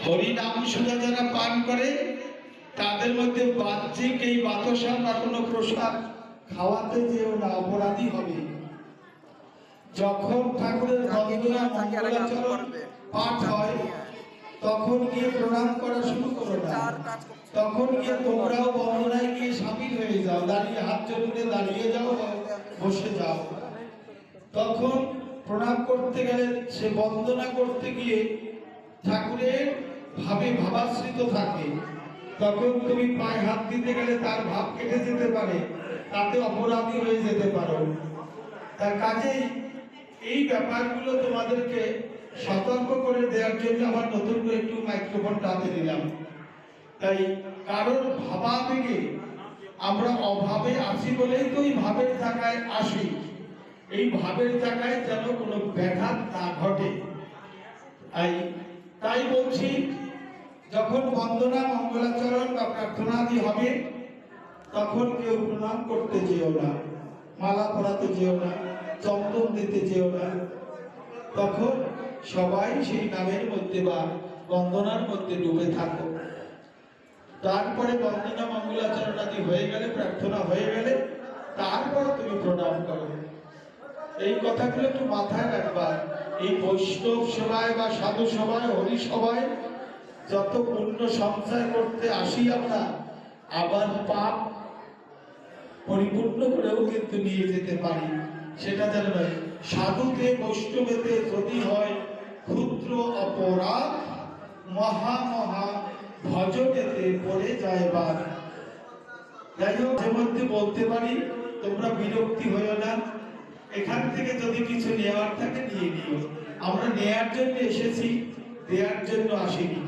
হরিনাম সুধা যারা পান করে তাদের মধ্যে বাহ্যিক এই বাতাসা বা কোনো প্রসাদ খাওয়াতে যেও না, অপরাধী হবে। যখন ঠাকুরের বন্দনা মঙ্গলাচরণ পাঠ হয় তখন গিয়ে প্রণাম করা শুরু করো না, তখন গিয়ে তোমরাও বন্দনায় গিয়ে সামিল হয়ে যাও, দাঁড়িয়ে হাত জোড়ে দাঁড়িয়ে যাও, বসে যাও। তখন প্রণাম করতে গেলে সে বন্দনা করতে গিয়ে ঠাকুরের ভাবে ভাবাশ্রিত থাকে, তখন তুমি পায়ে হাত দিতে গেলে তার ভাব কেটে যেতে পারে, তাতে অপরাধী হয়ে যেতে পারো। তার কাজেই এই ব্যাপারগুলো তোমাদেরকে সতর্ক করে দেওয়ার জন্য আমার নতুন করে একটু মাইক্রোফোনটা হাতে দিলাম। তাই কারোর ভাবাবেগে আমরা অভাবে আসি বলেই তো এই ভাবের জায়গায় আসি, এই ভাবের জায়গায় যেন কোনো ব্যাঘাত না ঘটে। তাই বলছি, যখন বন্দনা মঙ্গলাচরণ বা প্রার্থনাদি হবে তখন কেউ প্রণাম করতে যেও না, মালা পরাতে যেও না, চন্দন দিতে যেও না। তখন সবাই সেই নামের মধ্যে বা বন্দনার মধ্যে ডুবে থাকো। তারপরে বন্দনা মঙ্গলাচরণ আদি হয়ে গেলে, প্রার্থনা হয়ে গেলে তারপর তুমি প্রণাম করো। এই কথাগুলো একটু মাথায় রাখবা। এই বৈষ্ণব সেবায় বা সাধু সভায়, হরি সভায় যত পুণ্য সঞ্চয় করতে আসি আমরা, আবার পাপ পরিপূর্ণ করেও কিন্তু নিয়ে যেতে পারি, সেটা যেন নয়। সাধুতে বৈষ্ণবেতে যদি হয় ক্ষুদ্র অপরাধ, মহা মহা ভজনেতে পড়ে যায় বাদ। যাই হোক, যে মধ্যে বলতে পারি, তোমরা বিরক্তি হইও না। এখান থেকে যদি কিছু নেওয়ার থাকে নিয়ে নিও। আমরা নেয়ার জন্য এসেছি, দেওয়ার জন্য আসিনি।